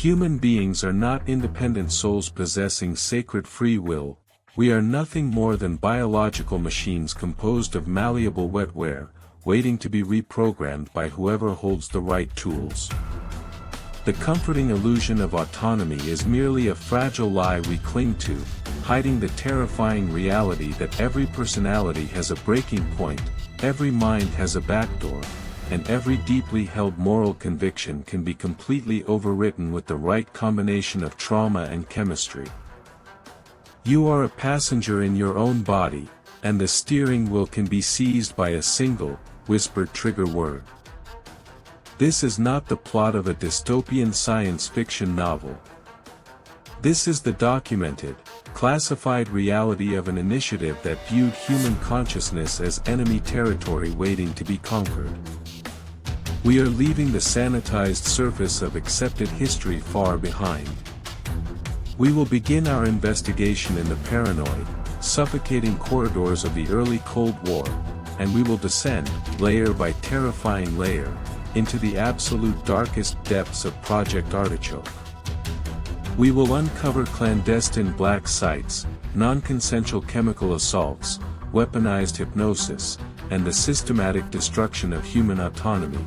Human beings are not independent souls possessing sacred free will. We are nothing more than biological machines composed of malleable wetware, waiting to be reprogrammed by whoever holds the right tools. The comforting illusion of autonomy is merely a fragile lie we cling to, hiding the terrifying reality that every personality has a breaking point, every mind has a backdoor, and every deeply held moral conviction can be completely overwritten with the right combination of trauma and chemistry. You are a passenger in your own body, and the steering wheel can be seized by a single, whispered trigger word. This is not the plot of a dystopian science fiction novel. This is the documented, classified reality of an initiative that viewed human consciousness as enemy territory waiting to be conquered. We are leaving the sanitized surface of accepted history far behind. We will begin our investigation in the paranoid, suffocating corridors of the early Cold War, and we will descend, layer by terrifying layer, into the absolute darkest depths of Project Artichoke. We will uncover clandestine black sites, non-consensual chemical assaults, weaponized hypnosis, and the systematic destruction of human autonomy.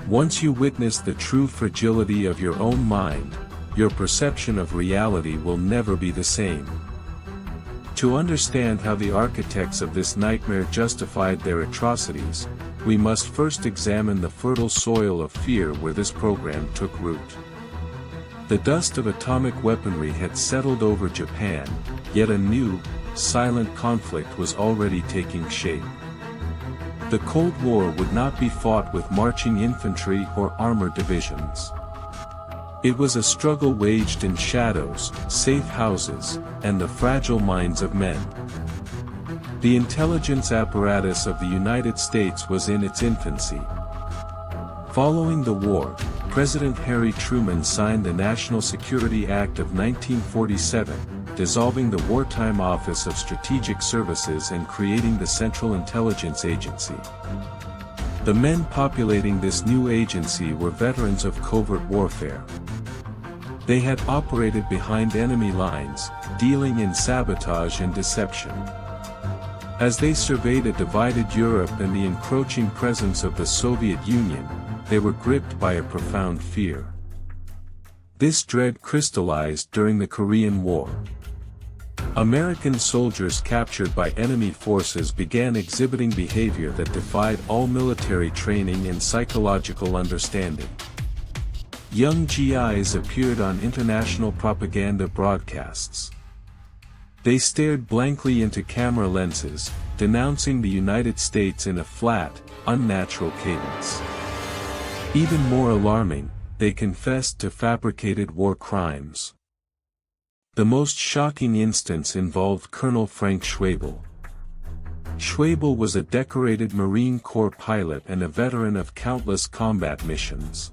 Once you witness the true fragility of your own mind, your perception of reality will never be the same. To understand how the architects of this nightmare justified their atrocities, we must first examine the fertile soil of fear where this program took root. The dust of atomic weaponry had settled over Japan, yet a new, silent conflict was already taking shape. The Cold War would not be fought with marching infantry or armored divisions. It was a struggle waged in shadows, safe houses, and the fragile minds of men. The intelligence apparatus of the United States was in its infancy. Following the war, President Harry Truman signed the National Security Act of 1947, dissolving the Wartime Office of Strategic Services and creating the Central Intelligence Agency. The men populating this new agency were veterans of covert warfare. They had operated behind enemy lines, dealing in sabotage and deception. As they surveyed a divided Europe and the encroaching presence of the Soviet Union, they were gripped by a profound fear. This dread crystallized during the Korean War. American soldiers captured by enemy forces began exhibiting behavior that defied all military training and psychological understanding. Young GIs appeared on international propaganda broadcasts. They stared blankly into camera lenses, denouncing the United States in a flat, unnatural cadence. Even more alarming, they confessed to fabricated war crimes. The most shocking instance involved Colonel Frank Schwabel. Schwabel was a decorated Marine Corps pilot and a veteran of countless combat missions.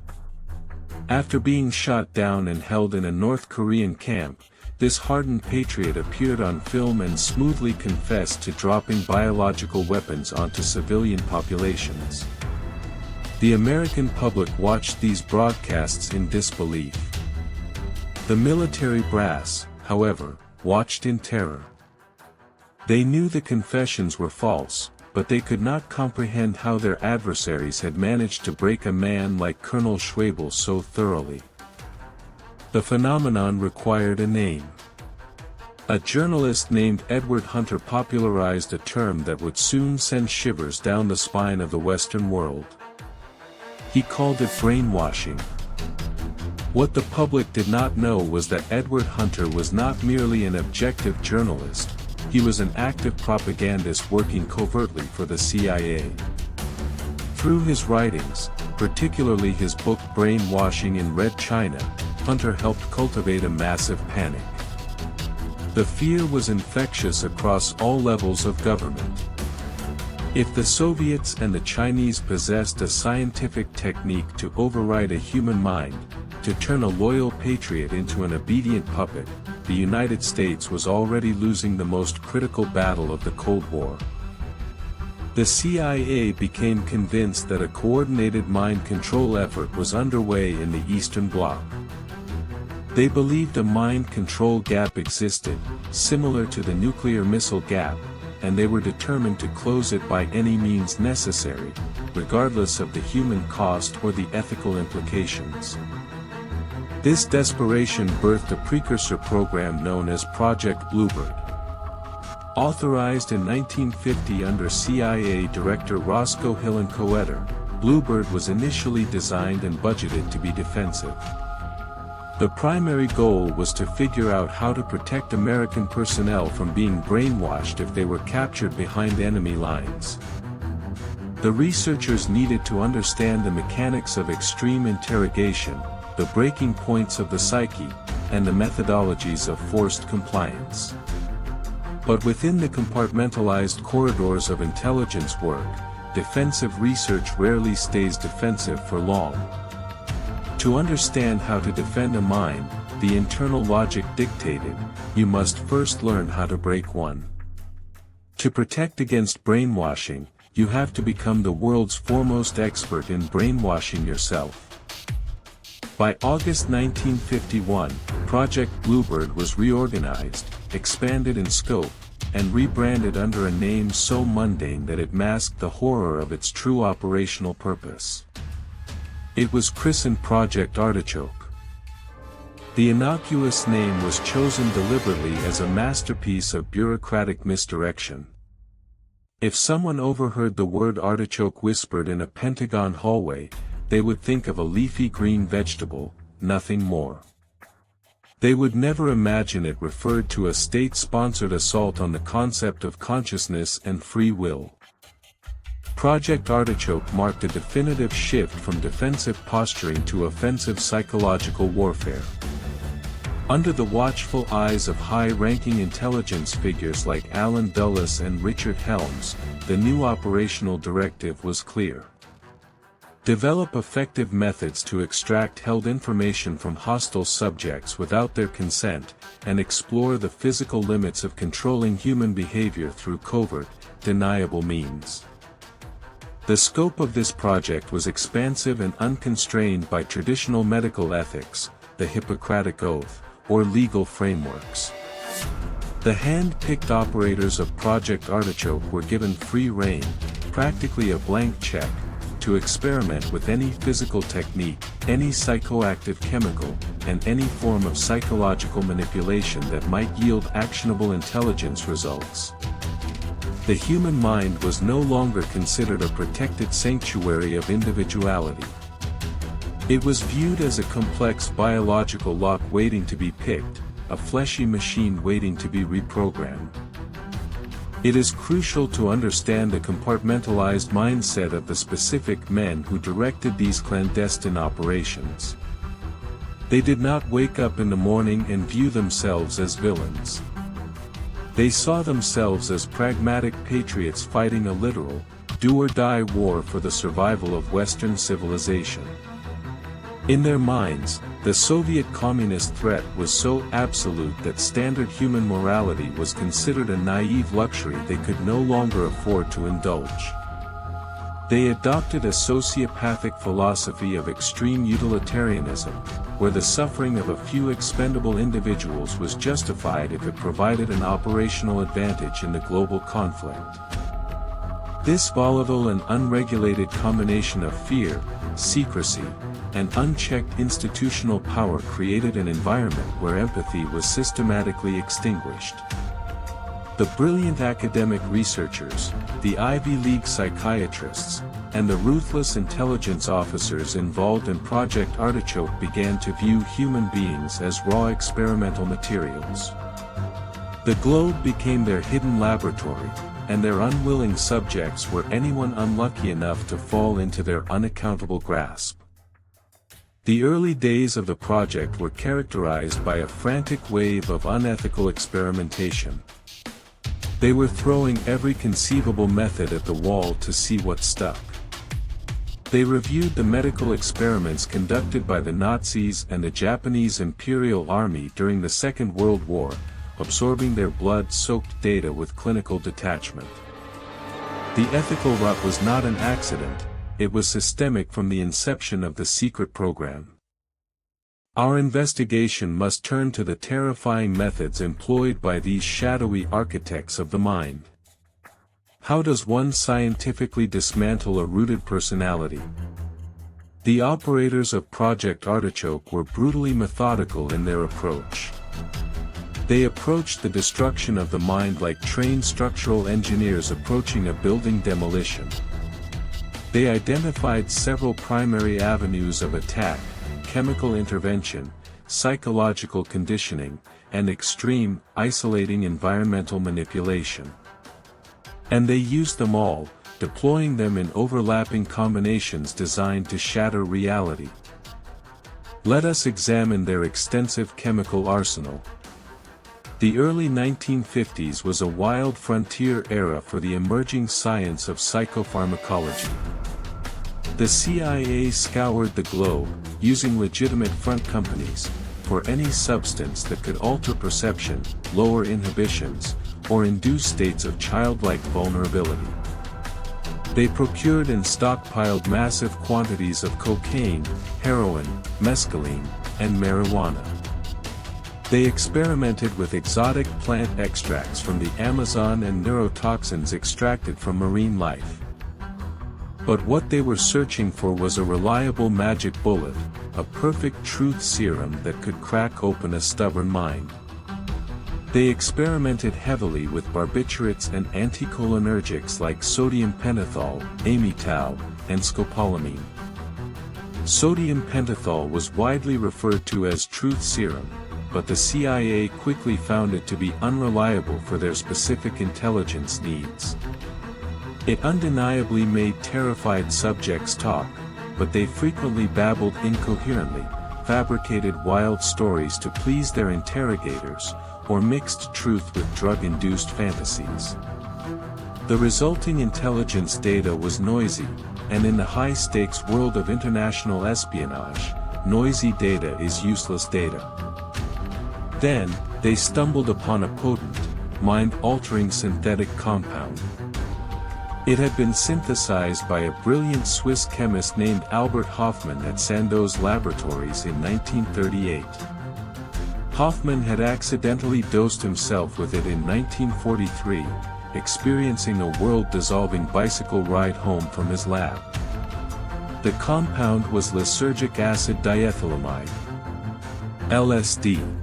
After being shot down and held in a North Korean camp, this hardened patriot appeared on film and smoothly confessed to dropping biological weapons onto civilian populations. The American public watched these broadcasts in disbelief. The military brass, however, watched in terror. They knew the confessions were false, but they could not comprehend how their adversaries had managed to break a man like Colonel Schwabel so thoroughly. The phenomenon required a name. A journalist named Edward Hunter popularized a term that would soon send shivers down the spine of the Western world. He called it brainwashing. What the public did not know was that Edward Hunter was not merely an objective journalist, he was an active propagandist working covertly for the CIA. Through his writings, particularly his book Brainwashing in Red China, Hunter helped cultivate a massive panic. The fear was infectious across all levels of government. If the Soviets and the Chinese possessed a scientific technique to override a human mind, to turn a loyal patriot into an obedient puppet, the United States was already losing the most critical battle of the Cold War. The CIA became convinced that a coordinated mind control effort was underway in the Eastern Bloc. They believed a mind control gap existed, similar to the nuclear missile gap, and they were determined to close it by any means necessary, regardless of the human cost or the ethical implications. This desperation birthed a precursor program known as Project Bluebird. Authorized in 1950 under CIA Director Roscoe Hillenkoetter, Bluebird was initially designed and budgeted to be defensive. The primary goal was to figure out how to protect American personnel from being brainwashed if they were captured behind enemy lines. The researchers needed to understand the mechanics of extreme interrogation, the breaking points of the psyche, and the methodologies of forced compliance. But within the compartmentalized corridors of intelligence work, defensive research rarely stays defensive for long. To understand how to defend a mind, the internal logic dictated, you must first learn how to break one. To protect against brainwashing, you have to become the world's foremost expert in brainwashing yourself. By August 1951, Project Bluebird was reorganized, expanded in scope, and rebranded under a name so mundane that it masked the horror of its true operational purpose. It was christened Project Artichoke. The innocuous name was chosen deliberately as a masterpiece of bureaucratic misdirection. If someone overheard the word artichoke whispered in a Pentagon hallway, they would think of a leafy green vegetable, nothing more. They would never imagine it referred to a state-sponsored assault on the concept of consciousness and free will. Project Artichoke marked a definitive shift from defensive posturing to offensive psychological warfare. Under the watchful eyes of high-ranking intelligence figures like Alan Dulles and Richard Helms, the new operational directive was clear. Develop effective methods to extract held information from hostile subjects without their consent, and explore the physical limits of controlling human behavior through covert, deniable means. The scope of this project was expansive and unconstrained by traditional medical ethics, the Hippocratic Oath, or legal frameworks. The hand-picked operators of Project Artichoke were given free rein, practically a blank check, to experiment with any physical technique, any psychoactive chemical, and any form of psychological manipulation that might yield actionable intelligence results. The human mind was no longer considered a protected sanctuary of individuality. It was viewed as a complex biological lock waiting to be picked, a fleshy machine waiting to be reprogrammed. It is crucial to understand the compartmentalized mindset of the specific men who directed these clandestine operations. They did not wake up in the morning and view themselves as villains. They saw themselves as pragmatic patriots fighting a literal, do-or-die war for the survival of Western civilization. In their minds, the Soviet communist threat was so absolute that standard human morality was considered a naive luxury they could no longer afford to indulge. They adopted a sociopathic philosophy of extreme utilitarianism, where the suffering of a few expendable individuals was justified if it provided an operational advantage in the global conflict. This volatile and unregulated combination of fear, secrecy, and unchecked institutional power created an environment where empathy was systematically extinguished. The brilliant academic researchers, the Ivy League psychiatrists, and the ruthless intelligence officers involved in Project Artichoke began to view human beings as raw experimental materials. The globe became their hidden laboratory, and their unwilling subjects were anyone unlucky enough to fall into their unaccountable grasp. The early days of the project were characterized by a frantic wave of unethical experimentation. They were throwing every conceivable method at the wall to see what stuck. They reviewed the medical experiments conducted by the Nazis and the Japanese Imperial Army during the Second World War, absorbing their blood-soaked data with clinical detachment. The ethical rut was not an accident, it was systemic from the inception of the secret program. Our investigation must turn to the terrifying methods employed by these shadowy architects of the mind. How does one scientifically dismantle a rooted personality? The operators of Project Artichoke were brutally methodical in their approach. They approached the destruction of the mind like trained structural engineers approaching a building demolition. They identified several primary avenues of attack: chemical intervention, psychological conditioning, and extreme, isolating environmental manipulation. And they used them all, deploying them in overlapping combinations designed to shatter reality. Let us examine their extensive chemical arsenal. The early 1950s was a wild frontier era for the emerging science of psychopharmacology. The CIA scoured the globe, using legitimate front companies, for any substance that could alter perception, lower inhibitions, or induce states of childlike vulnerability. They procured and stockpiled massive quantities of cocaine, heroin, mescaline, and marijuana. They experimented with exotic plant extracts from the Amazon and neurotoxins extracted from marine life. But what they were searching for was a reliable magic bullet, a perfect truth serum that could crack open a stubborn mind. They experimented heavily with barbiturates and anticholinergics like sodium pentothal, amytal, and scopolamine. Sodium pentothal was widely referred to as truth serum, but the CIA quickly found it to be unreliable for their specific intelligence needs. It undeniably made terrified subjects talk, but they frequently babbled incoherently, fabricated wild stories to please their interrogators, or mixed truth with drug-induced fantasies. The resulting intelligence data was noisy, and in the high-stakes world of international espionage, noisy data is useless data. Then, they stumbled upon a potent, mind-altering synthetic compound. It had been synthesized by a brilliant Swiss chemist named Albert Hofmann at Sandoz Laboratories in 1938. Hofmann had accidentally dosed himself with it in 1943, experiencing a world-dissolving bicycle ride home from his lab. The compound was lysergic acid diethylamide, LSD.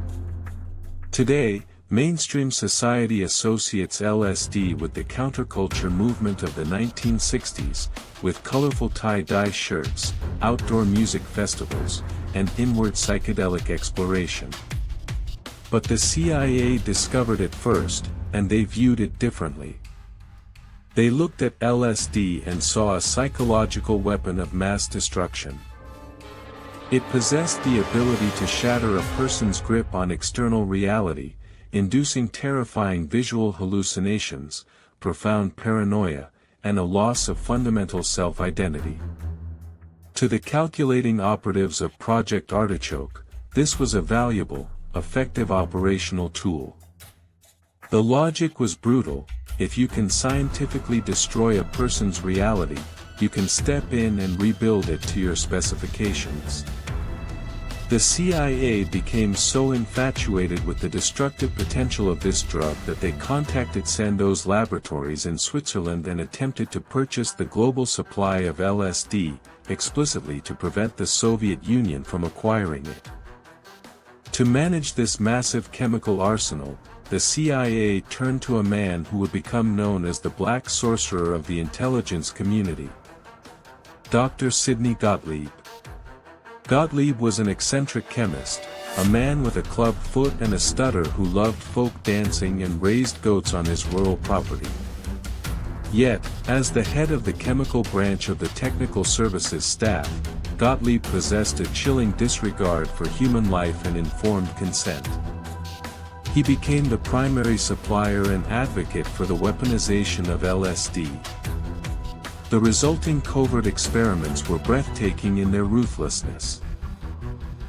Today, mainstream society associates LSD with the counterculture movement of the 1960s, with colorful tie-dye shirts, outdoor music festivals, and inward psychedelic exploration. But the CIA discovered it first, and they viewed it differently. They looked at LSD and saw a psychological weapon of mass destruction. It possessed the ability to shatter a person's grip on external reality, inducing terrifying visual hallucinations, profound paranoia, and a loss of fundamental self-identity. To the calculating operatives of Project Artichoke, this was a valuable, effective operational tool. The logic was brutal: if you can scientifically destroy a person's reality, you can step in and rebuild it to your specifications. The CIA became so infatuated with the destructive potential of this drug that they contacted Sandoz Laboratories in Switzerland and attempted to purchase the global supply of LSD, explicitly to prevent the Soviet Union from acquiring it. To manage this massive chemical arsenal, the CIA turned to a man who would become known as the Black Sorcerer of the intelligence community, Dr. Sidney Gottlieb. Gottlieb was an eccentric chemist, a man with a club foot and a stutter who loved folk dancing and raised goats on his rural property. Yet, as the head of the chemical branch of the technical services staff, Gottlieb possessed a chilling disregard for human life and informed consent. He became the primary supplier and advocate for the weaponization of LSD. The resulting covert experiments were breathtaking in their ruthlessness.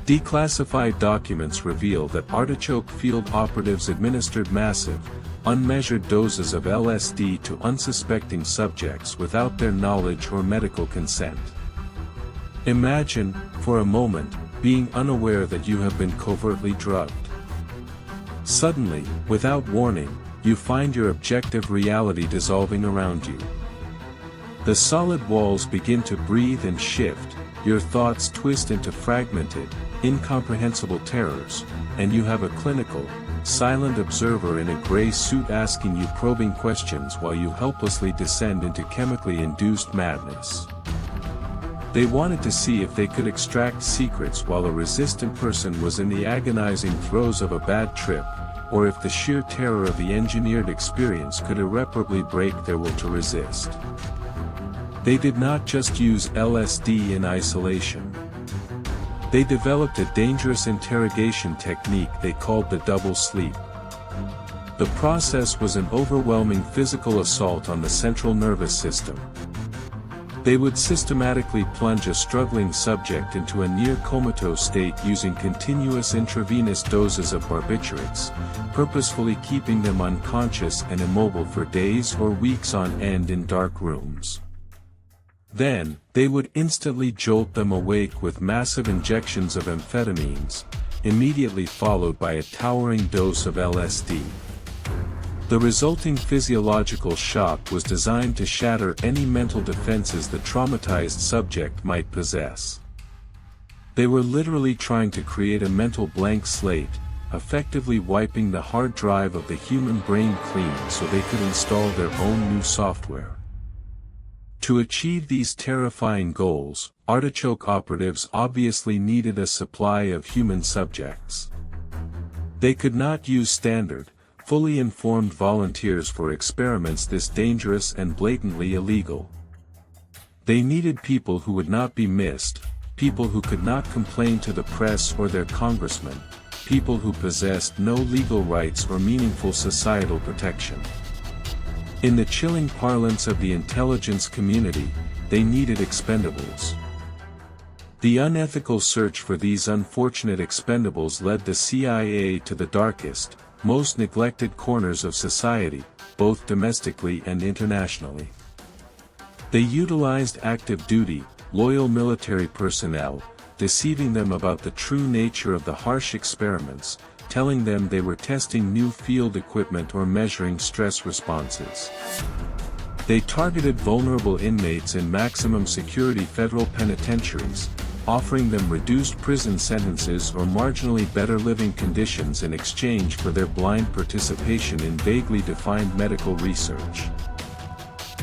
Declassified documents reveal that Artichoke field operatives administered massive, unmeasured doses of LSD to unsuspecting subjects without their knowledge or medical consent. Imagine, for a moment, being unaware that you have been covertly drugged. Suddenly, without warning, you find your objective reality dissolving around you. The solid walls begin to breathe and shift, your thoughts twist into fragmented, incomprehensible terrors, and you have a clinical, silent observer in a gray suit asking you probing questions while you helplessly descend into chemically induced madness. They wanted to see if they could extract secrets while a resistant person was in the agonizing throes of a bad trip, or if the sheer terror of the engineered experience could irreparably break their will to resist. They did not just use LSD in isolation. They developed a dangerous interrogation technique they called the double sleep. The process was an overwhelming physical assault on the central nervous system. They would systematically plunge a struggling subject into a near-comatose state using continuous intravenous doses of barbiturates, purposefully keeping them unconscious and immobile for days or weeks on end in dark rooms. Then, they would instantly jolt them awake with massive injections of amphetamines, immediately followed by a towering dose of LSD. The resulting physiological shock was designed to shatter any mental defenses the traumatized subject might possess. They were literally trying to create a mental blank slate, effectively wiping the hard drive of the human brain clean so they could install their own new software. To achieve these terrifying goals, Artichoke operatives obviously needed a supply of human subjects. They could not use standard, fully informed volunteers for experiments this dangerous and blatantly illegal. They needed people who would not be missed, people who could not complain to the press or their congressmen, people who possessed no legal rights or meaningful societal protection. In the chilling parlance of the intelligence community, they needed expendables. The unethical search for these unfortunate expendables led the CIA to the darkest, most neglected corners of society, both domestically and internationally. They utilized active duty, loyal military personnel, deceiving them about the true nature of the harsh experiments, telling them they were testing new field equipment or measuring stress responses. They targeted vulnerable inmates in maximum security federal penitentiaries, offering them reduced prison sentences or marginally better living conditions in exchange for their blind participation in vaguely defined medical research.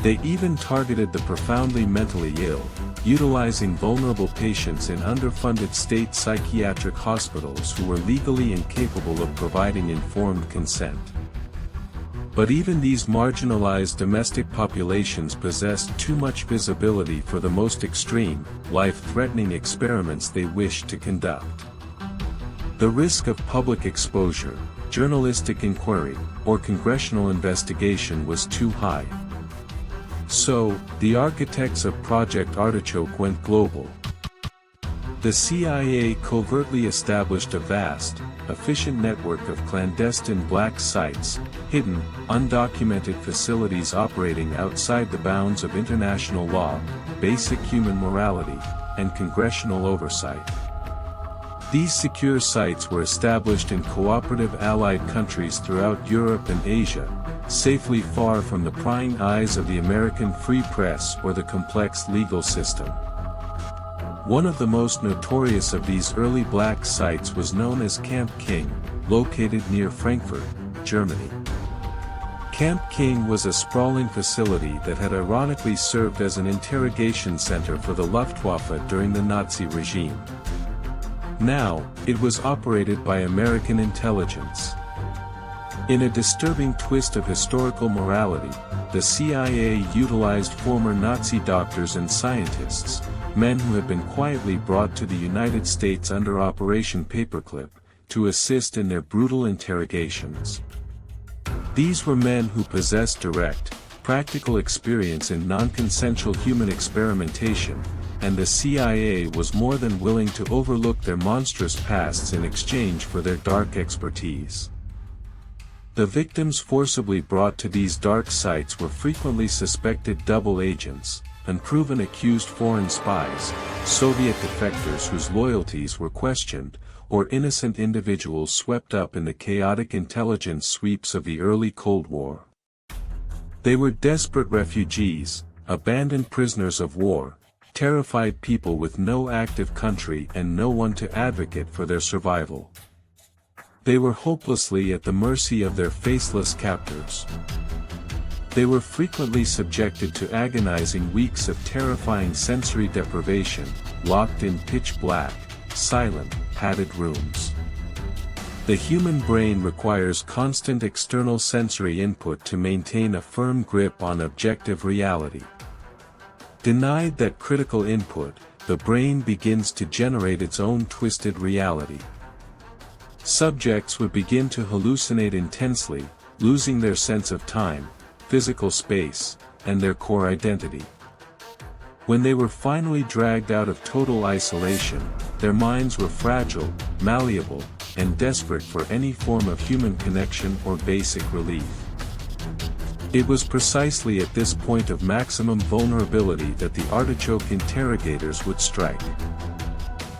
They even targeted the profoundly mentally ill, utilizing vulnerable patients in underfunded state psychiatric hospitals who were legally incapable of providing informed consent. But even these marginalized domestic populations possessed too much visibility for the most extreme, life-threatening experiments they wished to conduct. The risk of public exposure, journalistic inquiry, or congressional investigation was too high. So, the architects of Project Artichoke went global. The CIA covertly established a vast, efficient network of clandestine black sites, hidden, undocumented facilities operating outside the bounds of international law, basic human morality, and congressional oversight. These secure sites were established in cooperative allied countries throughout Europe and Asia, safely far from the prying eyes of the American free press or the complex legal system. One of the most notorious of these early black sites was known as Camp King, located near Frankfurt, Germany. Camp King was a sprawling facility that had ironically served as an interrogation center for the Luftwaffe during the Nazi regime. Now, it was operated by American intelligence. In a disturbing twist of historical morality, the CIA utilized former Nazi doctors and scientists, men who had been quietly brought to the United States under Operation Paperclip, to assist in their brutal interrogations. These were men who possessed direct, practical experience in non-consensual human experimentation, and the CIA was more than willing to overlook their monstrous pasts in exchange for their dark expertise. The victims forcibly brought to these dark sites were frequently suspected double agents, unproven accused foreign spies, Soviet defectors whose loyalties were questioned, or innocent individuals swept up in the chaotic intelligence sweeps of the early Cold War. They were desperate refugees, abandoned prisoners of war, terrified people with no active country and no one to advocate for their survival. They were hopelessly at the mercy of their faceless captors. They were frequently subjected to agonizing weeks of terrifying sensory deprivation, locked in pitch black, silent, padded rooms. The human brain requires constant external sensory input to maintain a firm grip on objective reality. Denied that critical input, the brain begins to generate its own twisted reality. Subjects would begin to hallucinate intensely, losing their sense of time, physical space, and their core identity. When they were finally dragged out of total isolation, their minds were fragile, malleable, and desperate for any form of human connection or basic relief. It was precisely at this point of maximum vulnerability that the Artichoke interrogators would strike.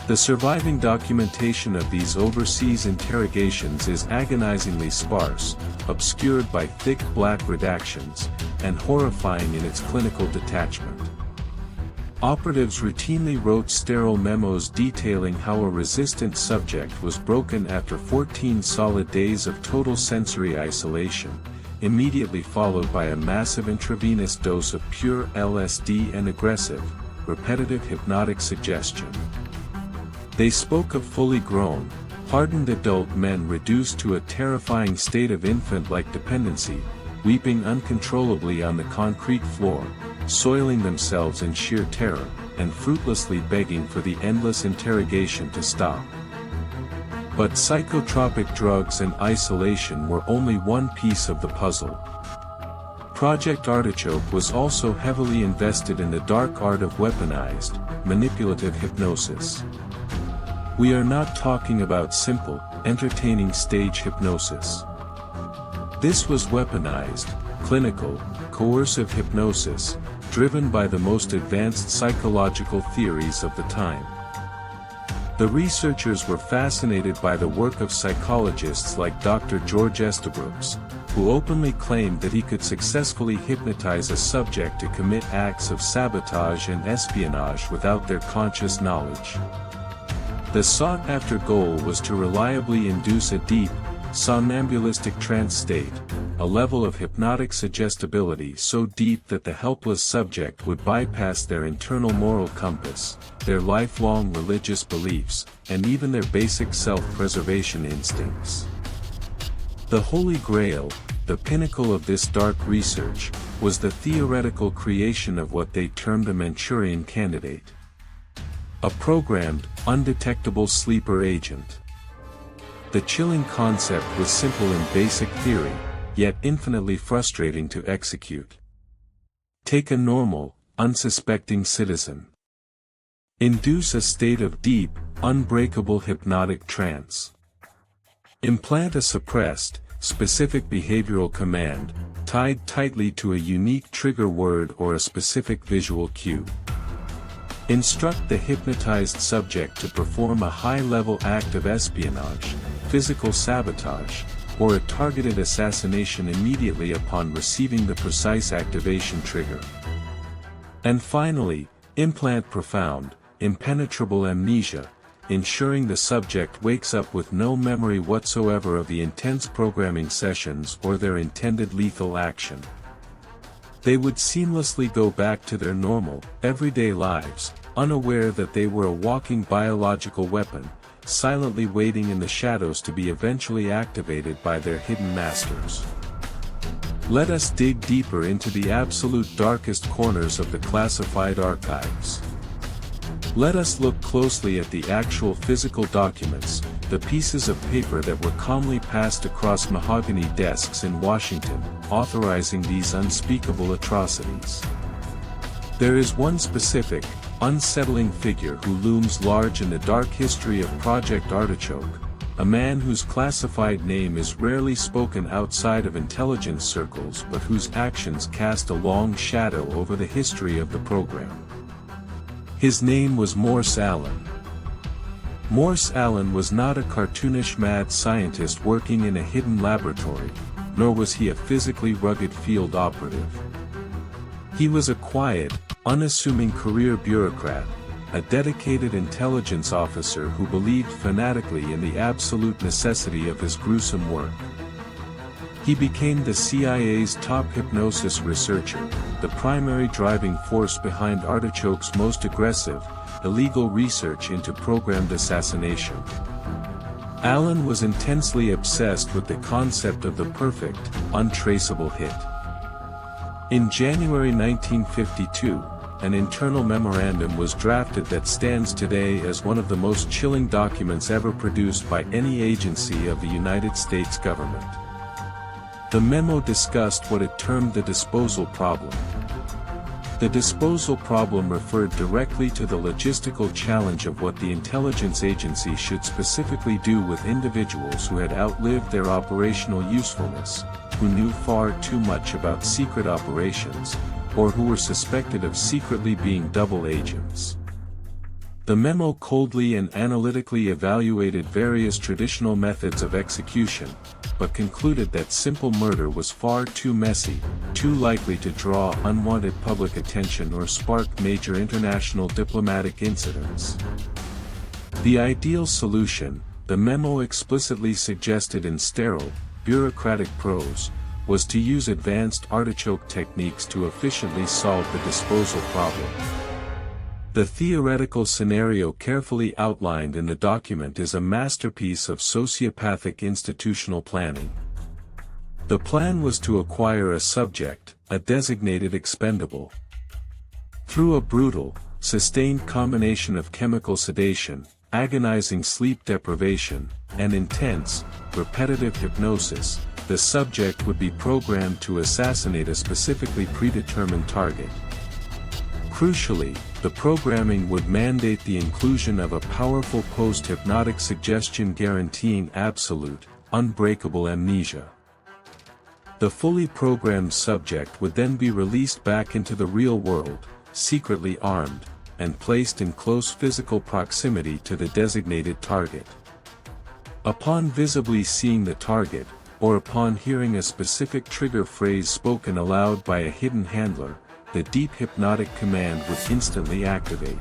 The surviving documentation of these overseas interrogations is agonizingly sparse, obscured by thick black redactions, and horrifying in its clinical detachment. Operatives routinely wrote sterile memos detailing how a resistant subject was broken after 14 solid days of total sensory isolation, immediately followed by a massive intravenous dose of pure LSD and aggressive, repetitive hypnotic suggestion. They spoke of fully grown, hardened adult men reduced to a terrifying state of infant-like dependency, weeping uncontrollably on the concrete floor, soiling themselves in sheer terror, and fruitlessly begging for the endless interrogation to stop. But psychotropic drugs and isolation were only one piece of the puzzle. Project Artichoke was also heavily invested in the dark art of weaponized, manipulative hypnosis. We are not talking about simple, entertaining stage hypnosis. This was weaponized, clinical, coercive hypnosis, driven by the most advanced psychological theories of the time. The researchers were fascinated by the work of psychologists like Dr. George Estabrooks, who openly claimed that he could successfully hypnotize a subject to commit acts of sabotage and espionage without their conscious knowledge. The sought-after goal was to reliably induce a deep, somnambulistic trance state, a level of hypnotic suggestibility so deep that the helpless subject would bypass their internal moral compass, their lifelong religious beliefs, and even their basic self-preservation instincts. The Holy Grail, the pinnacle of this dark research, was the theoretical creation of what they termed a Manchurian candidate. A programmed, undetectable sleeper agent. The chilling concept was simple in basic theory, yet infinitely frustrating to execute. Take a normal, unsuspecting citizen. Induce a state of deep, unbreakable hypnotic trance. Implant a suppressed, specific behavioral command, tied tightly to a unique trigger word or a specific visual cue. Instruct the hypnotized subject to perform a high-level act of espionage, physical sabotage, or a targeted assassination immediately upon receiving the precise activation trigger. And finally, implant profound, impenetrable amnesia, ensuring the subject wakes up with no memory whatsoever of the intense programming sessions or their intended lethal action. They would seamlessly go back to their normal, everyday lives, unaware that they were a walking biological weapon, silently waiting in the shadows to be eventually activated by their hidden masters. Let us dig deeper into the absolute darkest corners of the classified archives. Let us look closely at the actual physical documents, the pieces of paper that were calmly passed across mahogany desks in Washington, authorizing these unspeakable atrocities. There is one specific, unsettling figure who looms large in the dark history of Project Artichoke, a man whose classified name is rarely spoken outside of intelligence circles but whose actions cast a long shadow over the history of the program. His name was Morse Allen. Morse Allen was not a cartoonish mad scientist working in a hidden laboratory, nor was he a physically rugged field operative. He was a quiet, unassuming career bureaucrat, a dedicated intelligence officer who believed fanatically in the absolute necessity of his gruesome work. He became the CIA's top hypnosis researcher, the primary driving force behind Artichoke's most aggressive, illegal research into programmed assassination. Allen was intensely obsessed with the concept of the perfect, untraceable hit. In January 1952, an internal memorandum was drafted that stands today as one of the most chilling documents ever produced by any agency of the United States government. The memo discussed what it termed the disposal problem. The disposal problem referred directly to the logistical challenge of what the intelligence agency should specifically do with individuals who had outlived their operational usefulness, who knew far too much about secret operations, or who were suspected of secretly being double agents. The memo coldly and analytically evaluated various traditional methods of execution, but concluded that simple murder was far too messy, too likely to draw unwanted public attention or spark major international diplomatic incidents. The ideal solution, the memo explicitly suggested in sterile, bureaucratic prose, was to use advanced artichoke techniques to efficiently solve the disposal problem. The theoretical scenario carefully outlined in the document is a masterpiece of sociopathic institutional planning. The plan was to acquire a subject, a designated expendable. Through a brutal, sustained combination of chemical sedation, agonizing sleep deprivation, and intense, repetitive hypnosis, the subject would be programmed to assassinate a specifically predetermined target. Crucially, the programming would mandate the inclusion of a powerful post-hypnotic suggestion guaranteeing absolute, unbreakable amnesia. The fully programmed subject would then be released back into the real world, secretly armed, and placed in close physical proximity to the designated target. Upon visibly seeing the target, or upon hearing a specific trigger phrase spoken aloud by a hidden handler, the deep hypnotic command would instantly activate.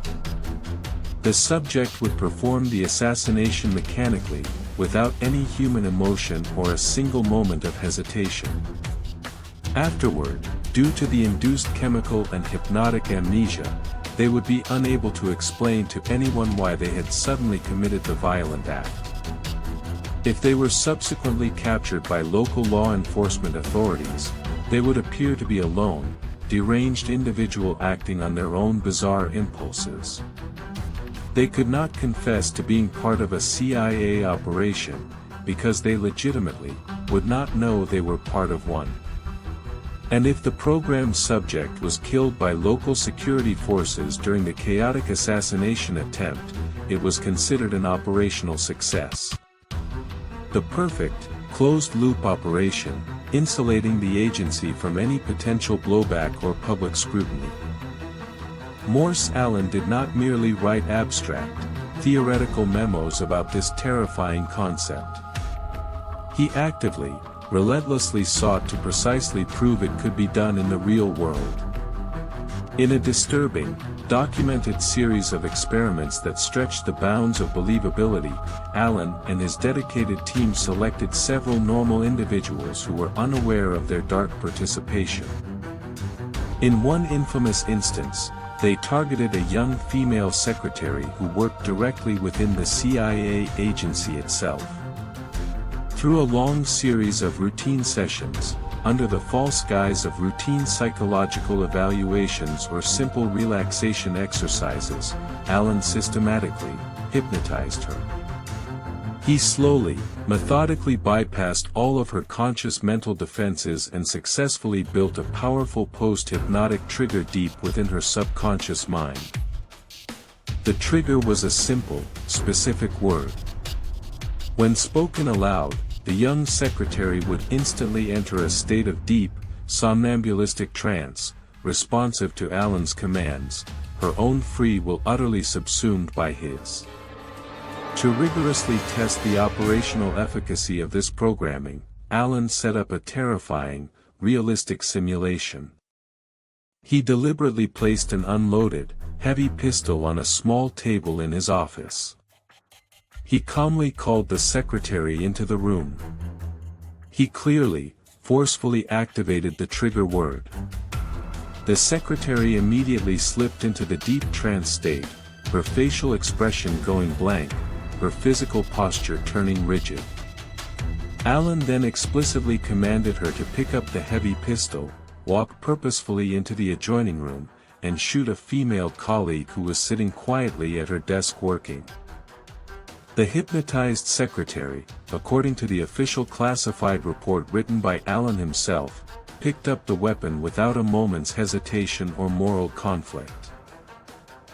The subject would perform the assassination mechanically, without any human emotion or a single moment of hesitation. Afterward, due to the induced chemical and hypnotic amnesia, they would be unable to explain to anyone why they had suddenly committed the violent act. If they were subsequently captured by local law enforcement authorities, they would appear to be a lone, deranged individual acting on their own bizarre impulses. They could not confess to being part of a CIA operation, because they legitimately would not know they were part of one. And if the programmed subject was killed by local security forces during the chaotic assassination attempt, it was considered an operational success. The perfect, closed-loop operation, insulating the agency from any potential blowback or public scrutiny. Morse Allen did not merely write abstract, theoretical memos about this terrifying concept. He actively, relentlessly sought to precisely prove it could be done in the real world. In a disturbing, documented series of experiments that stretched the bounds of believability, Allen and his dedicated team selected several normal individuals who were unaware of their dark participation. In one infamous instance, they targeted a young female secretary who worked directly within the CIA agency itself. Through a long series of routine sessions, under the false guise of routine psychological evaluations or simple relaxation exercises, Allen systematically hypnotized her. He slowly, methodically bypassed all of her conscious mental defenses and successfully built a powerful post-hypnotic trigger deep within her subconscious mind. The trigger was a simple, specific word. When spoken aloud, the young secretary would instantly enter a state of deep, somnambulistic trance, responsive to Alan's commands, her own free will utterly subsumed by his. To rigorously test the operational efficacy of this programming, Alan set up a terrifying, realistic simulation. He deliberately placed an unloaded, heavy pistol on a small table in his office. He calmly called the secretary into the room. He clearly, forcefully activated the trigger word. The secretary immediately slipped into the deep trance state, her facial expression going blank, her physical posture turning rigid. Alan then explicitly commanded her to pick up the heavy pistol, walk purposefully into the adjoining room, and shoot a female colleague who was sitting quietly at her desk working. The hypnotized secretary, according to the official classified report written by Alan himself, picked up the weapon without a moment's hesitation or moral conflict.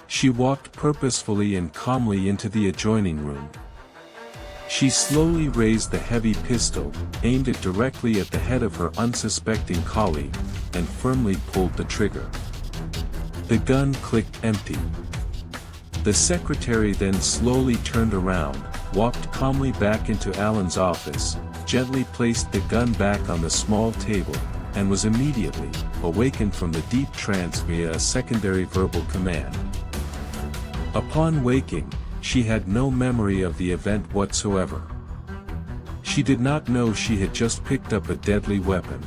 She walked purposefully and calmly into the adjoining room. She slowly raised the heavy pistol, aimed it directly at the head of her unsuspecting colleague, and firmly pulled the trigger. The gun clicked empty. The secretary then slowly turned around, walked calmly back into Alan's office, gently placed the gun back on the small table, and was immediately awakened from the deep trance via a secondary verbal command. Upon waking, she had no memory of the event whatsoever. She did not know she had just picked up a deadly weapon.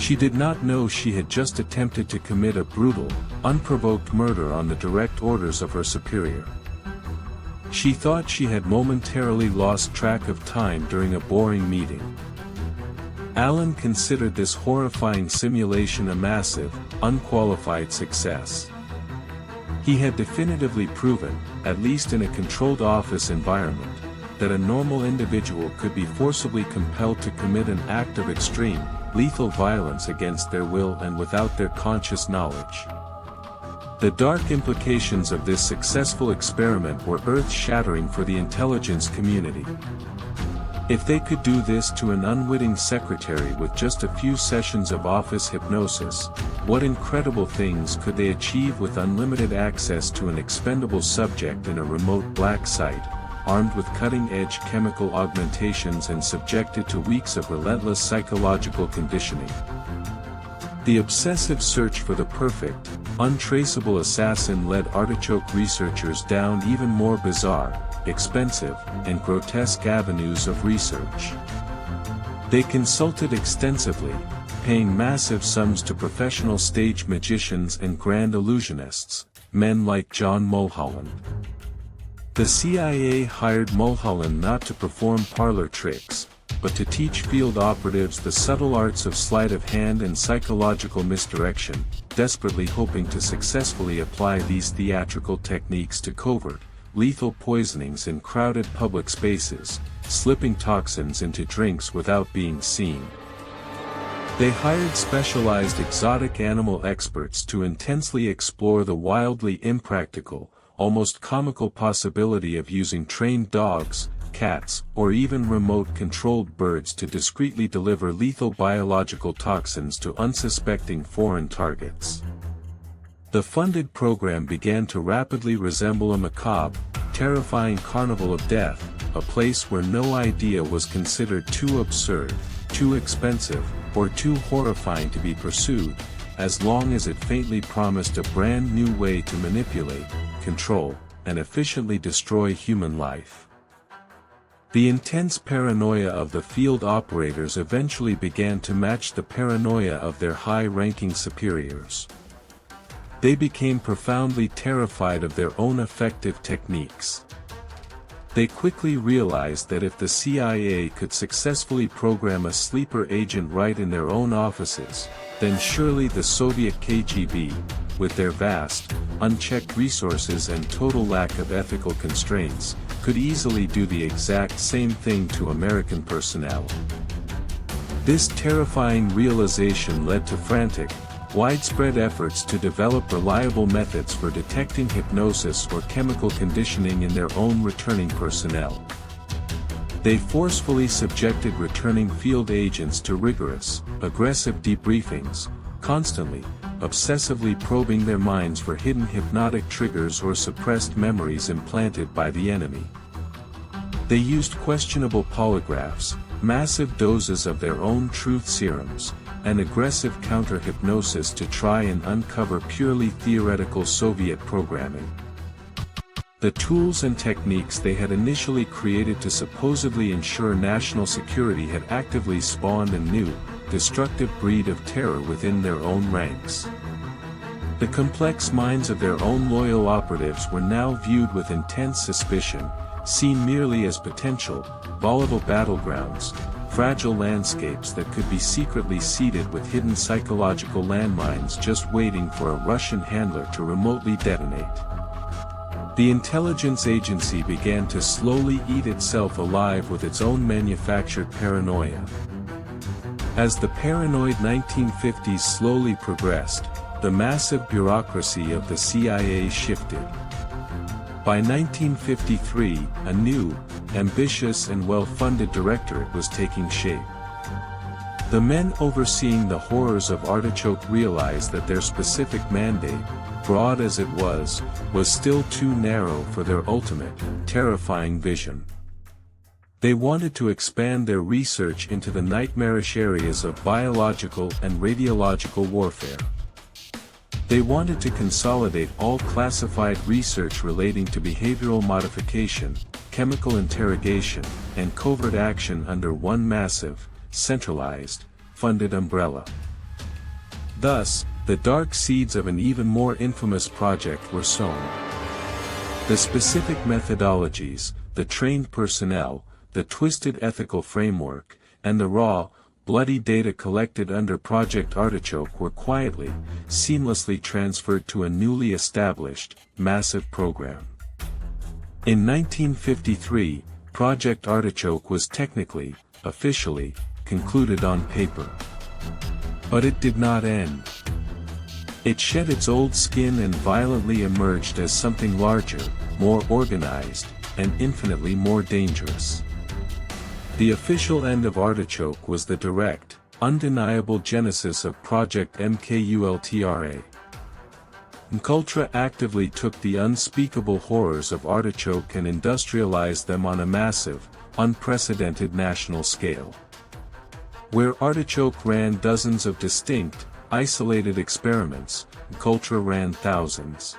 She did not know she had just attempted to commit a brutal, unprovoked murder on the direct orders of her superior. She thought she had momentarily lost track of time during a boring meeting. Alan considered this horrifying simulation a massive, unqualified success. He had definitively proven, at least in a controlled office environment, that a normal individual could be forcibly compelled to commit an act of extreme, lethal violence against their will and without their conscious knowledge. The dark implications of this successful experiment were earth-shattering for the intelligence community. If they could do this to an unwitting secretary with just a few sessions of office hypnosis, what incredible things could they achieve with unlimited access to an expendable subject in a remote black site, armed with cutting-edge chemical augmentations and subjected to weeks of relentless psychological conditioning? The obsessive search for the perfect, untraceable assassin led Artichoke researchers down even more bizarre, expensive, and grotesque avenues of research. They consulted extensively, paying massive sums to professional stage magicians and grand illusionists, men like John Mulholland. The CIA hired Mulholland not to perform parlor tricks, but to teach field operatives the subtle arts of sleight of hand and psychological misdirection, desperately hoping to successfully apply these theatrical techniques to covert, lethal poisonings in crowded public spaces, slipping toxins into drinks without being seen. They hired specialized exotic animal experts to intensely explore the wildly impractical, almost comical possibility of using trained dogs, cats, or even remote-controlled birds to discreetly deliver lethal biological toxins to unsuspecting foreign targets. The funded program began to rapidly resemble a macabre, terrifying carnival of death, a place where no idea was considered too absurd, too expensive, or too horrifying to be pursued, as long as it faintly promised a brand new way to manipulate, control, and efficiently destroy human life. The intense paranoia of the field operators eventually began to match the paranoia of their high-ranking superiors. They became profoundly terrified of their own effective techniques. They quickly realized that if the CIA could successfully program a sleeper agent right in their own offices, then surely the Soviet KGB, with their vast, unchecked resources and total lack of ethical constraints, could easily do the exact same thing to American personnel. This terrifying realization led to frantic, widespread efforts to develop reliable methods for detecting hypnosis or chemical conditioning in their own returning personnel. They forcefully subjected returning field agents to rigorous, aggressive debriefings, constantly, obsessively probing their minds for hidden hypnotic triggers or suppressed memories implanted by the enemy. They used questionable polygraphs, massive doses of their own truth serums, and aggressive counter-hypnosis to try and uncover purely theoretical Soviet programming. The tools and techniques they had initially created to supposedly ensure national security had actively spawned a new, destructive breed of terror within their own ranks. The complex minds of their own loyal operatives were now viewed with intense suspicion, seen merely as potential, volatile battlegrounds, fragile landscapes that could be secretly seeded with hidden psychological landmines just waiting for a Russian handler to remotely detonate. The intelligence agency began to slowly eat itself alive with its own manufactured paranoia. As the paranoid 1950s slowly progressed, the massive bureaucracy of the CIA shifted. By 1953, a new, ambitious and well-funded directorate was taking shape. The men overseeing the horrors of Artichoke realized that their specific mandate, broad as it was still too narrow for their ultimate, terrifying vision. They wanted to expand their research into the nightmarish areas of biological and radiological warfare. They wanted to consolidate all classified research relating to behavioral modification, chemical interrogation, and covert action under one massive, centralized, funded umbrella. Thus, the dark seeds of an even more infamous project were sown. The specific methodologies, the trained personnel, the twisted ethical framework, and the raw, bloody data collected under Project Artichoke were quietly, seamlessly transferred to a newly established, massive program. In 1953, Project Artichoke was technically, officially, concluded on paper. But it did not end. It shed its old skin and violently emerged as something larger, more organized, and infinitely more dangerous. The official end of Artichoke was the direct, undeniable genesis of Project MKULTRA. Mkultra actively took the unspeakable horrors of Artichoke and industrialized them on a massive, unprecedented national scale. Where Artichoke ran dozens of distinct, isolated experiments, Mkultra ran thousands.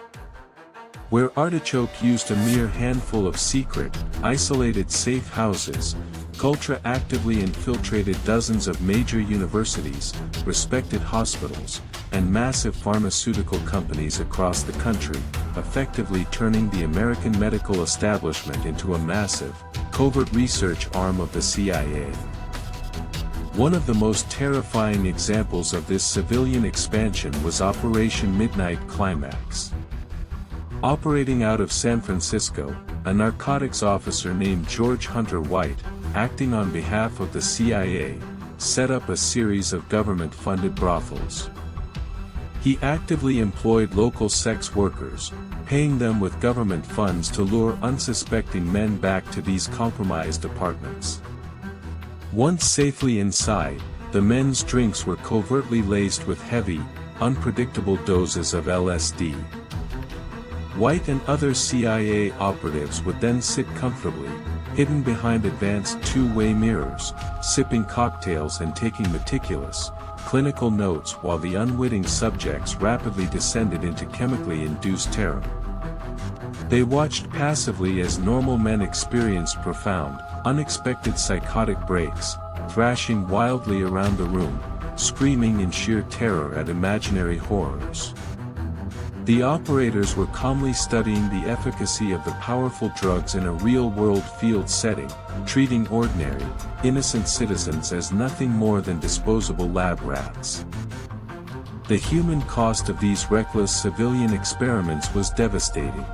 Where Artichoke used a mere handful of secret, isolated safe houses, Mkultra actively infiltrated dozens of major universities, respected hospitals, and massive pharmaceutical companies across the country, effectively turning the American medical establishment into a massive, covert research arm of the CIA. One of the most terrifying examples of this civilian expansion was Operation Midnight Climax. Operating out of San Francisco, a narcotics officer named George Hunter White, acting on behalf of the CIA, set up a series of government-funded brothels. He actively employed local sex workers, paying them with government funds to lure unsuspecting men back to these compromised apartments. Once safely inside, the men's drinks were covertly laced with heavy, unpredictable doses of LSD. White and other CIA operatives would then sit comfortably, hidden behind advanced two-way mirrors, sipping cocktails and taking meticulous, clinical notes while the unwitting subjects rapidly descended into chemically induced terror. They watched passively as normal men experienced profound, unexpected psychotic breaks, thrashing wildly around the room, screaming in sheer terror at imaginary horrors. The operators were calmly studying the efficacy of the powerful drugs in a real-world field setting, treating ordinary, innocent citizens as nothing more than disposable lab rats. The human cost of these reckless civilian experiments was devastating.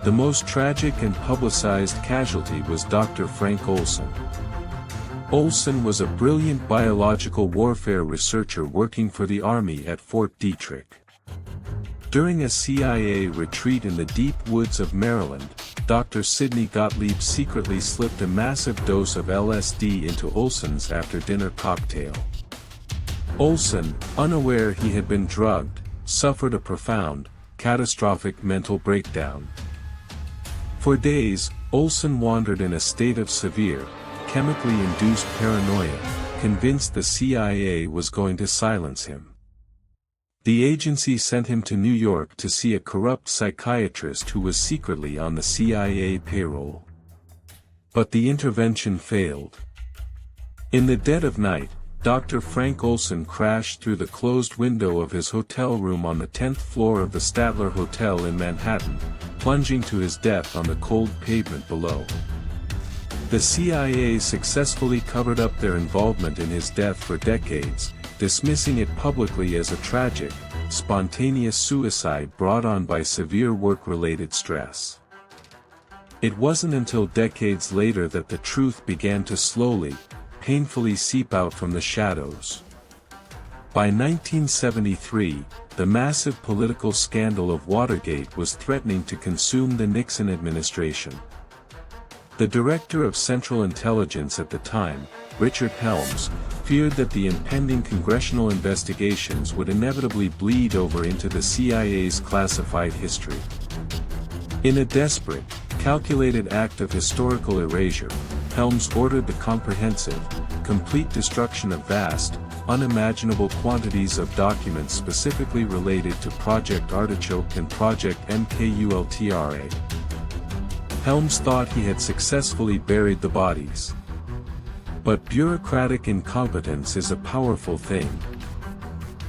The most tragic and publicized casualty was Dr. Frank Olson. Olson was a brilliant biological warfare researcher working for the Army at Fort Detrick. During a CIA retreat in the deep woods of Maryland, Dr. Sidney Gottlieb secretly slipped a massive dose of LSD into Olson's after-dinner cocktail. Olson, unaware he had been drugged, suffered a profound, catastrophic mental breakdown. For days, Olson wandered in a state of severe, chemically induced paranoia, convinced the CIA was going to silence him. The agency sent him to New York to see a corrupt psychiatrist who was secretly on the CIA payroll. But the intervention failed. In the dead of night, Dr. Frank Olson crashed through the closed window of his hotel room on the 10th floor of the Statler Hotel in Manhattan, plunging to his death on the cold pavement below. The CIA successfully covered up their involvement in his death for decades, dismissing it publicly as a tragic, spontaneous suicide brought on by severe work-related stress. It wasn't until decades later that the truth began to slowly, painfully seep out from the shadows. By 1973, the massive political scandal of Watergate was threatening to consume the Nixon administration. The director of Central Intelligence at the time, Richard Helms, feared that the impending congressional investigations would inevitably bleed over into the CIA's classified history. In a desperate, calculated act of historical erasure, Helms ordered the comprehensive, complete destruction of vast, unimaginable quantities of documents specifically related to Project Artichoke and Project MKUltra. Helms thought he had successfully buried the bodies. But bureaucratic incompetence is a powerful thing.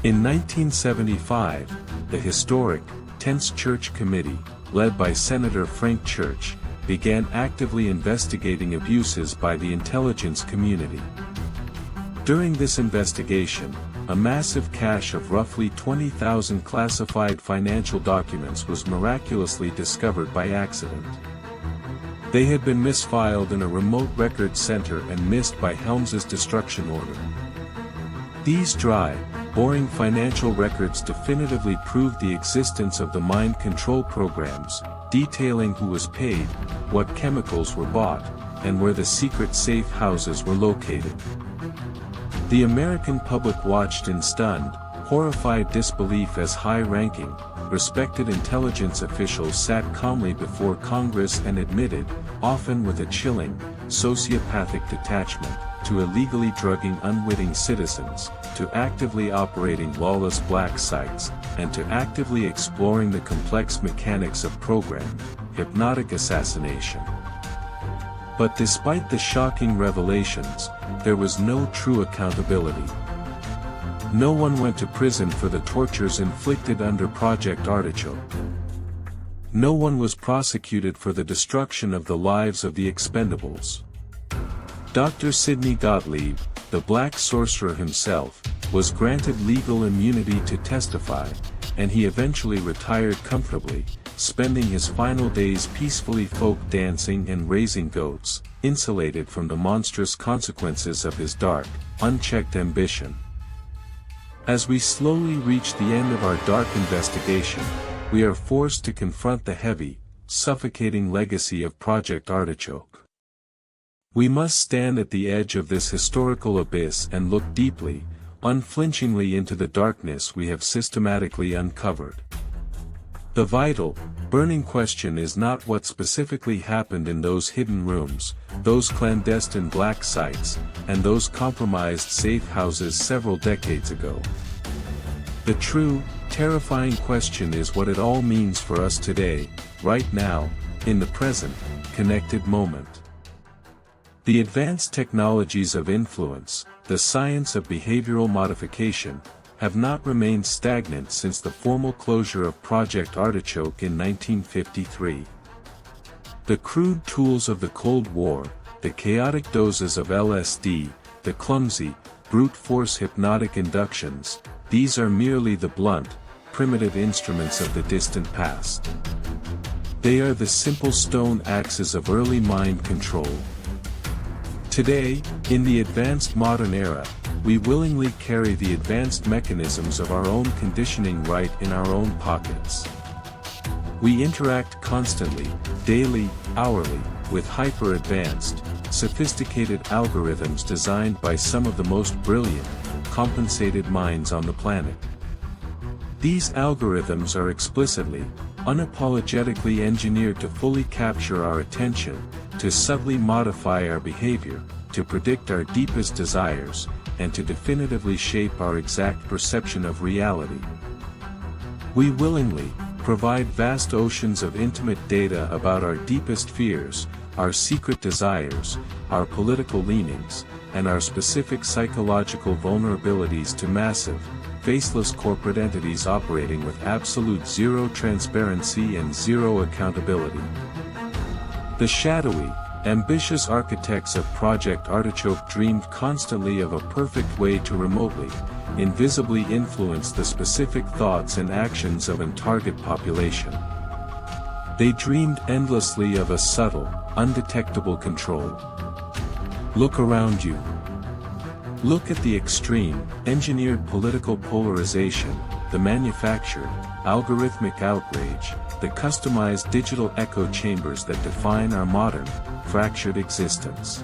In 1975, the historic, Tenth Church Committee, led by Senator Frank Church, began actively investigating abuses by the intelligence community. During this investigation, a massive cache of roughly 20,000 classified financial documents was miraculously discovered by accident. They had been misfiled in a remote record center and missed by Helms's destruction order. These dry, boring financial records definitively proved the existence of the mind control programs, detailing who was paid, what chemicals were bought, and where the secret safe houses were located. The American public watched in stunned, horrified disbelief as high-ranking, respected intelligence officials sat calmly before Congress and admitted, often with a chilling, sociopathic detachment, to illegally drugging unwitting citizens, to actively operating lawless black sites, and to actively exploring the complex mechanics of programmed, hypnotic assassination. But despite the shocking revelations, there was no true accountability. No one went to prison for the tortures inflicted under Project Artichoke. No one was prosecuted for the destruction of the lives of the expendables. Dr. Sidney Gottlieb, the black sorcerer himself, was granted legal immunity to testify, and he eventually retired comfortably, spending his final days peacefully folk dancing and raising goats, insulated from the monstrous consequences of his dark, unchecked ambition. As we slowly reach the end of our dark investigation, we are forced to confront the heavy, suffocating legacy of Project Artichoke. We must stand at the edge of this historical abyss and look deeply, unflinchingly into the darkness we have systematically uncovered. The vital, burning question is not what specifically happened in those hidden rooms, those clandestine black sites, and those compromised safe houses several decades ago. The true, terrifying question is what it all means for us today, right now, in the present, connected moment. The advanced technologies of influence, the science of behavioral modification, have not remained stagnant since the formal closure of Project Artichoke in 1953. The crude tools of the Cold War, the chaotic doses of LSD, the clumsy, brute force hypnotic inductions, these are merely the blunt, primitive instruments of the distant past. They are the simple stone axes of early mind control. Today, in the advanced modern era, we willingly carry the advanced mechanisms of our own conditioning right in our own pockets. We interact constantly, daily, hourly, with hyper-advanced, sophisticated algorithms designed by some of the most brilliant, compensated minds on the planet. These algorithms are explicitly, unapologetically engineered to fully capture our attention, to subtly modify our behavior, to predict our deepest desires, and to definitively shape our exact perception of reality. We willingly provide vast oceans of intimate data about our deepest fears, our secret desires, our political leanings, and our specific psychological vulnerabilities to massive, faceless corporate entities operating with absolute zero transparency and zero accountability. The shadowy, ambitious architects of Project Artichoke dreamed constantly of a perfect way to remotely, invisibly influence the specific thoughts and actions of a target population. They dreamed endlessly of a subtle, undetectable control. Look around you. Look at the extreme, engineered political polarization, the manufactured, algorithmic outrage, the customized digital echo chambers that define our modern, fractured existence.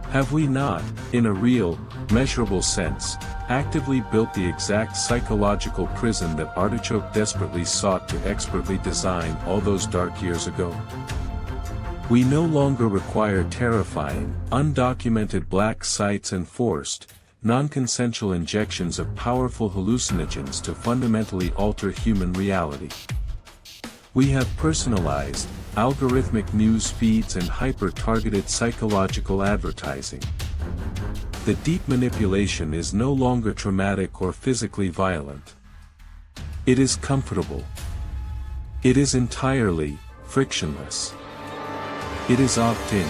Have we not, in a real, measurable sense, actively built the exact psychological prison that Artichoke desperately sought to expertly design all those dark years ago? We no longer require terrifying, undocumented black sites and forced, non-consensual injections of powerful hallucinogens to fundamentally alter human reality. We have personalized, algorithmic news feeds and hyper-targeted psychological advertising. The deep manipulation is no longer traumatic or physically violent. It is comfortable. It is entirely, frictionless. It is opt-in.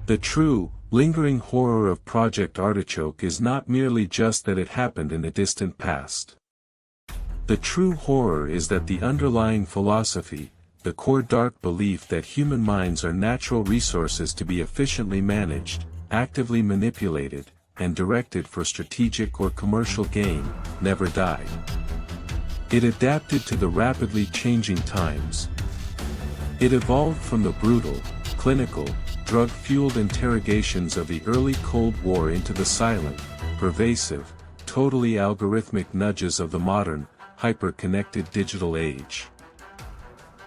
The true, lingering horror of Project Artichoke is not merely just that it happened in the distant past. The true horror is that the underlying philosophy, the core dark belief that human minds are natural resources to be efficiently managed, actively manipulated, and directed for strategic or commercial gain, never died. It adapted to the rapidly changing times. It evolved from the brutal, clinical, drug-fueled interrogations of the early Cold War into the silent, pervasive, totally algorithmic nudges of the modern, hyper-connected digital age.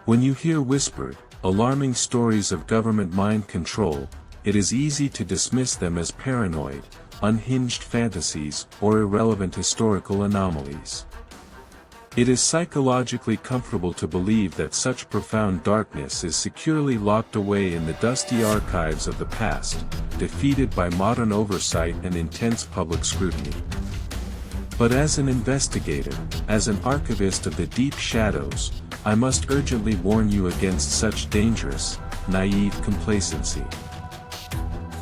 When you hear whispered, alarming stories of government mind control, it is easy to dismiss them as paranoid, unhinged fantasies or irrelevant historical anomalies. It is psychologically comfortable to believe that such profound darkness is securely locked away in the dusty archives of the past, defeated by modern oversight and intense public scrutiny. But as an investigator, as an archivist of the deep shadows, I must urgently warn you against such dangerous, naive complacency.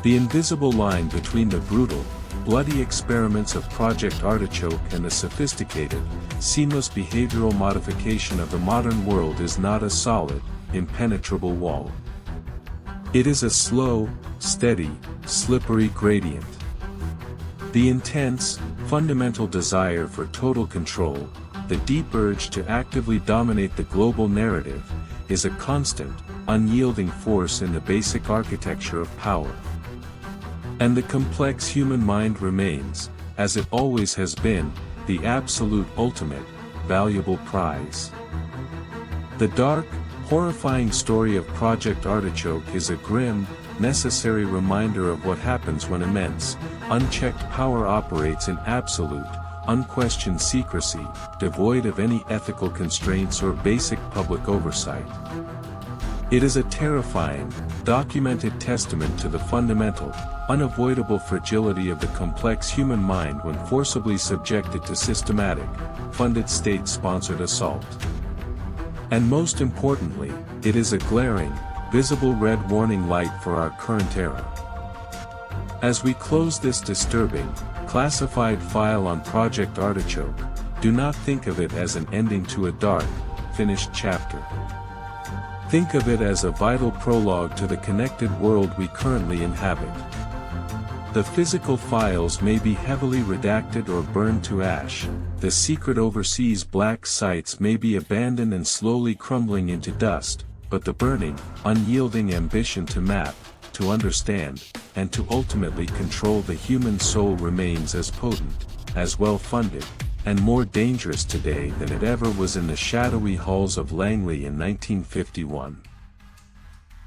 The invisible line between the brutal, bloody experiments of Project Artichoke and the sophisticated, seamless behavioral modification of the modern world is not a solid, impenetrable wall. It is a slow, steady, slippery gradient. The intense, fundamental desire for total control, the deep urge to actively dominate the global narrative, is a constant, unyielding force in the basic architecture of power. And the complex human mind remains, as it always has been, the absolute ultimate, valuable prize. The dark, horrifying story of Project Artichoke is a grim, necessary reminder of what happens when immense, unchecked power operates in absolute, unquestioned secrecy, devoid of any ethical constraints or basic public oversight. It is a terrifying, documented testament to the fundamental, unavoidable fragility of the complex human mind when forcibly subjected to systematic, funded state-sponsored assault. And most importantly, it is a glaring, visible red warning light for our current era. As we close this disturbing, classified file on Project Artichoke, do not think of it as an ending to a dark, finished chapter. Think of it as a vital prologue to the connected world we currently inhabit. The physical files may be heavily redacted or burned to ash, the secret overseas black sites may be abandoned and slowly crumbling into dust, but the burning, unyielding ambition to map, to understand, and to ultimately control the human soul remains as potent, as well-funded, and more dangerous today than it ever was in the shadowy halls of Langley in 1951.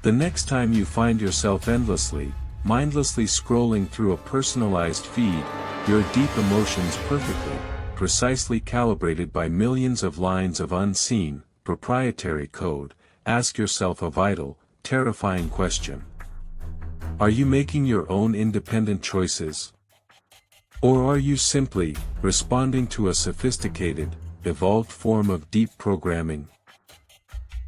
The next time you find yourself endlessly, mindlessly scrolling through a personalized feed, your deep emotions perfectly, precisely calibrated by millions of lines of unseen, proprietary code, ask yourself a vital, terrifying question. Are you making your own independent choices? Or are you simply responding to a sophisticated, evolved form of deep programming?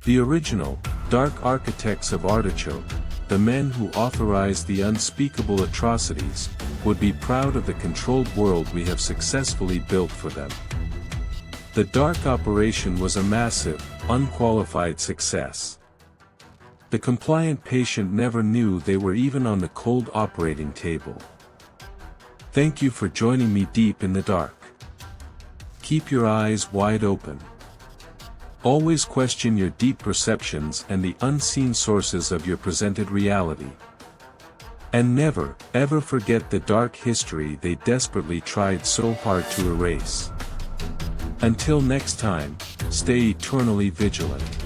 The original, dark architects of Artichoke, the men who authorized the unspeakable atrocities, would be proud of the controlled world we have successfully built for them. The dark operation was a massive, unqualified success. The compliant patient never knew they were even on the cold operating table. Thank you for joining me deep in the dark. Keep your eyes wide open. Always question your deep perceptions and the unseen sources of your presented reality. And never, ever forget the dark history they desperately tried so hard to erase. Until next time, stay eternally vigilant.